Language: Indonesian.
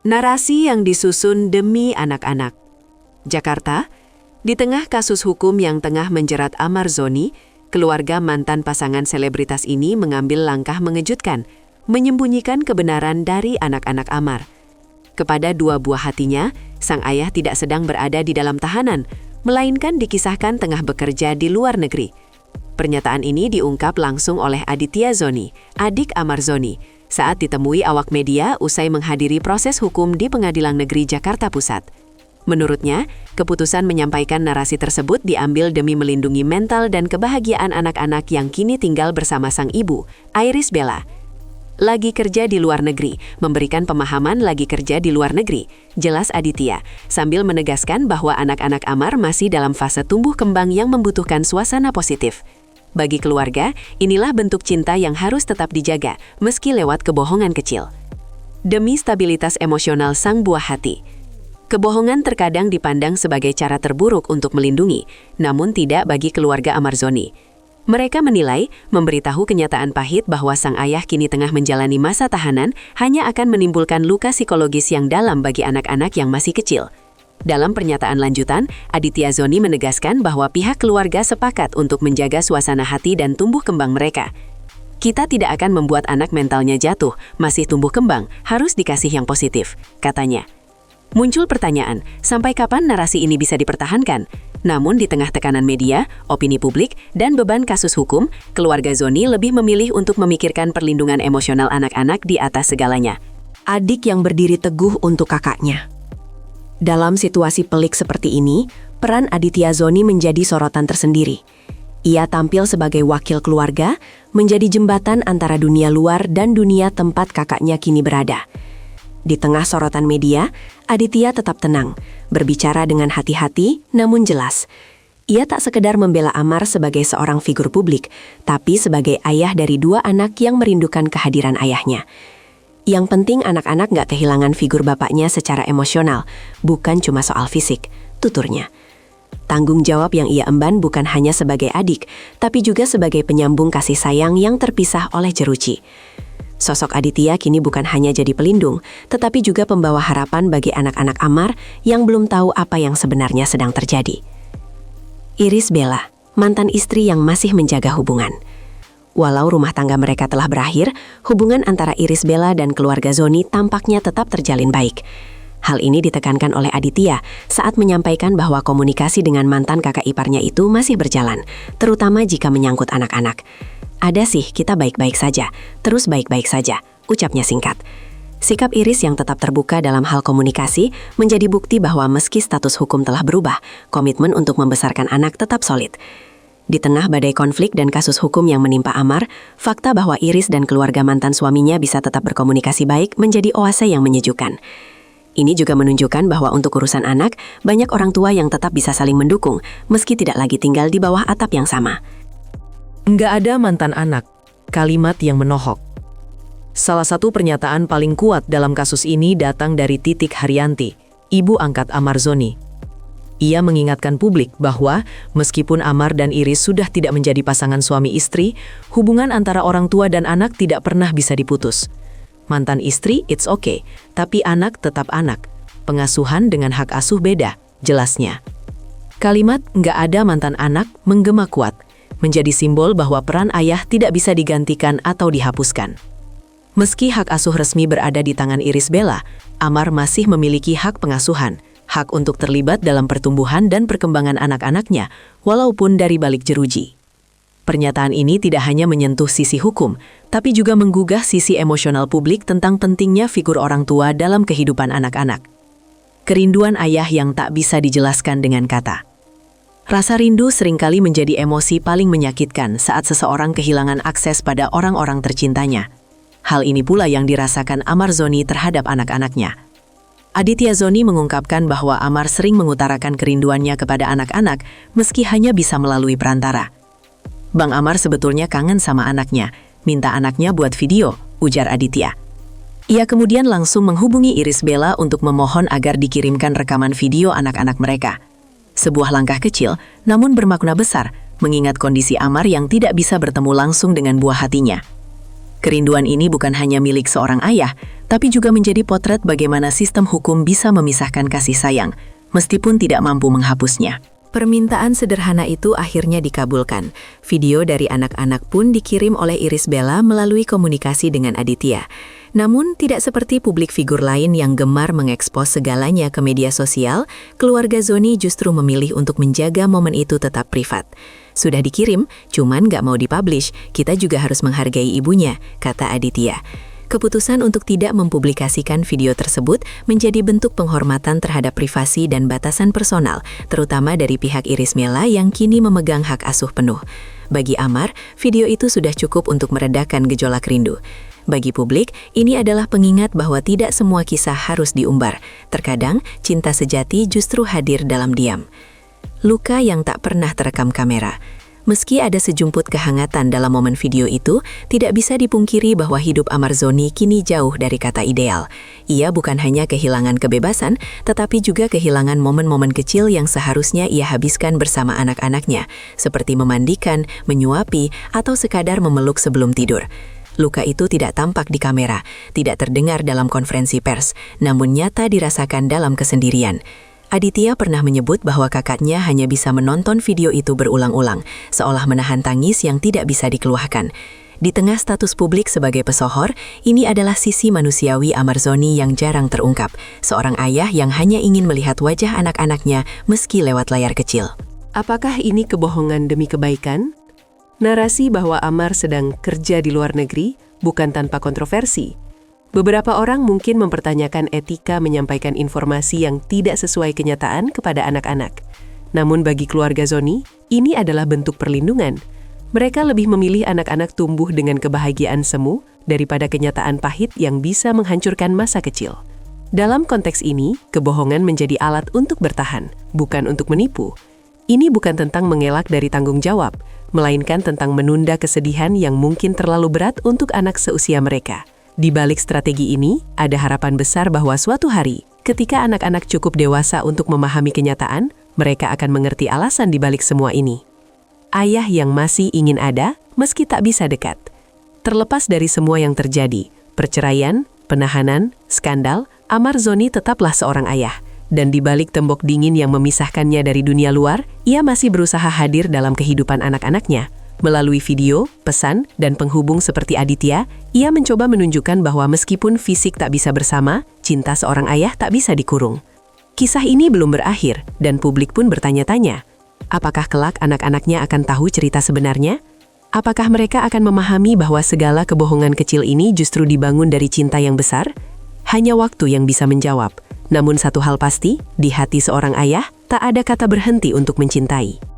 Narasi yang disusun demi anak-anak. Jakarta, di tengah kasus hukum yang tengah menjerat Amar Zoni, keluarga mantan pasangan selebritas ini mengambil langkah mengejutkan, menyembunyikan kebenaran dari anak-anak Amar. Kepada dua buah hatinya, sang ayah tidak sedang berada di dalam tahanan, melainkan dikisahkan tengah bekerja di luar negeri. Pernyataan ini diungkap langsung oleh Aditya Zoni, adik Amar Zoni, saat ditemui awak media usai menghadiri proses hukum di Pengadilan Negeri Jakarta Pusat. Menurutnya, keputusan menyampaikan narasi tersebut diambil demi melindungi mental dan kebahagiaan anak-anak yang kini tinggal bersama sang ibu, Iris Bella. Lagi kerja di luar negeri, memberikan pemahaman lagi kerja di luar negeri, jelas Aditya, sambil menegaskan bahwa anak-anak Amar masih dalam fase tumbuh kembang yang membutuhkan suasana positif. Bagi keluarga, inilah bentuk cinta yang harus tetap dijaga, meski lewat kebohongan kecil. Demi stabilitas emosional sang buah hati. Kebohongan terkadang dipandang sebagai cara terburuk untuk melindungi, namun tidak bagi keluarga Amar Zoni. Mereka menilai, memberitahu kenyataan pahit bahwa sang ayah kini tengah menjalani masa tahanan hanya akan menimbulkan luka psikologis yang dalam bagi anak-anak yang masih kecil. Dalam pernyataan lanjutan, Aditya Zoni menegaskan bahwa pihak keluarga sepakat untuk menjaga suasana hati dan tumbuh kembang mereka. Kita tidak akan membuat anak mentalnya jatuh, masih tumbuh kembang, harus dikasih yang positif, katanya. Muncul pertanyaan, sampai kapan narasi ini bisa dipertahankan? Namun di tengah tekanan media, opini publik, dan beban kasus hukum, keluarga Zoni lebih memilih untuk memikirkan perlindungan emosional anak-anak di atas segalanya. Adik yang berdiri teguh untuk kakaknya. Dalam situasi pelik seperti ini, peran Aditya Zoni menjadi sorotan tersendiri. Ia tampil sebagai wakil keluarga, menjadi jembatan antara dunia luar dan dunia tempat kakaknya kini berada. Di tengah sorotan media, Aditya tetap tenang, berbicara dengan hati-hati namun jelas. Ia tak sekedar membela Amar sebagai seorang figur publik, tapi sebagai ayah dari dua anak yang merindukan kehadiran ayahnya. Yang penting anak-anak nggak kehilangan figur bapaknya secara emosional, bukan cuma soal fisik, tuturnya. Tanggung jawab yang ia emban bukan hanya sebagai adik, tapi juga sebagai penyambung kasih sayang yang terpisah oleh jeruji. Sosok Aditya kini bukan hanya jadi pelindung, tetapi juga pembawa harapan bagi anak-anak Amar yang belum tahu apa yang sebenarnya sedang terjadi. Iris Bella, mantan istri yang masih menjaga hubungan. Walau rumah tangga mereka telah berakhir, hubungan antara Iris Bella dan keluarga Zoni tampaknya tetap terjalin baik. Hal ini ditekankan oleh Aditya saat menyampaikan bahwa komunikasi dengan mantan kakak iparnya itu masih berjalan, terutama jika menyangkut anak-anak. Ada sih, kita baik-baik saja, terus baik-baik saja, ucapnya singkat. Sikap Iris yang tetap terbuka dalam hal komunikasi menjadi bukti bahwa meski status hukum telah berubah, komitmen untuk membesarkan anak tetap solid. Di tengah badai konflik dan kasus hukum yang menimpa Amar, fakta bahwa Iris dan keluarga mantan suaminya bisa tetap berkomunikasi baik menjadi oase yang menyejukkan. Ini juga menunjukkan bahwa untuk urusan anak, banyak orang tua yang tetap bisa saling mendukung, meski tidak lagi tinggal di bawah atap yang sama. Nggak ada mantan anak, kalimat yang menohok. Salah satu pernyataan paling kuat dalam kasus ini datang dari Titik Haryanti, ibu angkat Amar Zoni. Ia mengingatkan publik bahwa meskipun Amar dan Iris sudah tidak menjadi pasangan suami istri, hubungan antara orang tua dan anak tidak pernah bisa diputus. Mantan istri, it's okay, tapi anak tetap anak. Pengasuhan dengan hak asuh beda, jelasnya. Kalimat "nggak ada mantan anak" menggema kuat, menjadi simbol bahwa peran ayah tidak bisa digantikan atau dihapuskan. Meski hak asuh resmi berada di tangan Iris Bella, Amar masih memiliki hak pengasuhan, hak untuk terlibat dalam pertumbuhan dan perkembangan anak-anaknya, walaupun dari balik jeruji. Pernyataan ini tidak hanya menyentuh sisi hukum, tapi juga menggugah sisi emosional publik tentang pentingnya figur orang tua dalam kehidupan anak-anak. Kerinduan ayah yang tak bisa dijelaskan dengan kata. Rasa rindu seringkali menjadi emosi paling menyakitkan saat seseorang kehilangan akses pada orang-orang tercintanya. Hal ini pula yang dirasakan Amar Zoni terhadap anak-anaknya. Aditya Zoni mengungkapkan bahwa Amar sering mengutarakan kerinduannya kepada anak-anak meski hanya bisa melalui perantara. Bang Amar sebetulnya kangen sama anaknya, minta anaknya buat video, ujar Aditya. Ia kemudian langsung menghubungi Iris Bella untuk memohon agar dikirimkan rekaman video anak-anak mereka. Sebuah langkah kecil, namun bermakna besar, mengingat kondisi Amar yang tidak bisa bertemu langsung dengan buah hatinya. Kerinduan ini bukan hanya milik seorang ayah, tapi juga menjadi potret bagaimana sistem hukum bisa memisahkan kasih sayang, meskipun tidak mampu menghapusnya. Permintaan sederhana itu akhirnya dikabulkan. Video dari anak-anak pun dikirim oleh Iris Bella melalui komunikasi dengan Aditya. Namun, tidak seperti publik figur lain yang gemar mengekspos segalanya ke media sosial, keluarga Zoni justru memilih untuk menjaga momen itu tetap privat. Sudah dikirim, cuman nggak mau dipublish, kita juga harus menghargai ibunya, kata Aditya. Keputusan untuk tidak mempublikasikan video tersebut menjadi bentuk penghormatan terhadap privasi dan batasan personal, terutama dari pihak Iris Bella yang kini memegang hak asuh penuh. Bagi Amar, video itu sudah cukup untuk meredakan gejolak rindu. Bagi publik, ini adalah pengingat bahwa tidak semua kisah harus diumbar. Terkadang, cinta sejati justru hadir dalam diam. Luka yang tak pernah terekam kamera. Meski ada sejumput kehangatan dalam momen video itu, tidak bisa dipungkiri bahwa hidup Amar Zoni kini jauh dari kata ideal. Ia bukan hanya kehilangan kebebasan, tetapi juga kehilangan momen-momen kecil yang seharusnya ia habiskan bersama anak-anaknya, seperti memandikan, menyuapi, atau sekadar memeluk sebelum tidur. Luka itu tidak tampak di kamera, tidak terdengar dalam konferensi pers, namun nyata dirasakan dalam kesendirian. Aditya pernah menyebut bahwa kakaknya hanya bisa menonton video itu berulang-ulang, seolah menahan tangis yang tidak bisa dikeluahkan. Di tengah status publik sebagai pesohor, ini adalah sisi manusiawi Amar Zoni yang jarang terungkap, seorang ayah yang hanya ingin melihat wajah anak-anaknya meski lewat layar kecil. Apakah ini kebohongan demi kebaikan? Narasi bahwa Amar sedang kerja di luar negeri bukan tanpa kontroversi. Beberapa orang mungkin mempertanyakan etika menyampaikan informasi yang tidak sesuai kenyataan kepada anak-anak. Namun bagi keluarga Zoni, ini adalah bentuk perlindungan. Mereka lebih memilih anak-anak tumbuh dengan kebahagiaan semu daripada kenyataan pahit yang bisa menghancurkan masa kecil. Dalam konteks ini, kebohongan menjadi alat untuk bertahan, bukan untuk menipu. Ini bukan tentang mengelak dari tanggung jawab, melainkan tentang menunda kesedihan yang mungkin terlalu berat untuk anak seusia mereka. Di balik strategi ini, ada harapan besar bahwa suatu hari, ketika anak-anak cukup dewasa untuk memahami kenyataan, mereka akan mengerti alasan di balik semua ini. Ayah yang masih ingin ada, meski tak bisa dekat. Terlepas dari semua yang terjadi, perceraian, penahanan, skandal, Amar Zoni tetaplah seorang ayah. Dan di balik tembok dingin yang memisahkannya dari dunia luar, ia masih berusaha hadir dalam kehidupan anak-anaknya. Melalui video, pesan, dan penghubung seperti Aditya, ia mencoba menunjukkan bahwa meskipun fisik tak bisa bersama, cinta seorang ayah tak bisa dikurung. Kisah ini belum berakhir, dan publik pun bertanya-tanya, apakah kelak anak-anaknya akan tahu cerita sebenarnya? Apakah mereka akan memahami bahwa segala kebohongan kecil ini justru dibangun dari cinta yang besar? Hanya waktu yang bisa menjawab. Namun satu hal pasti, di hati seorang ayah, tak ada kata berhenti untuk mencintai.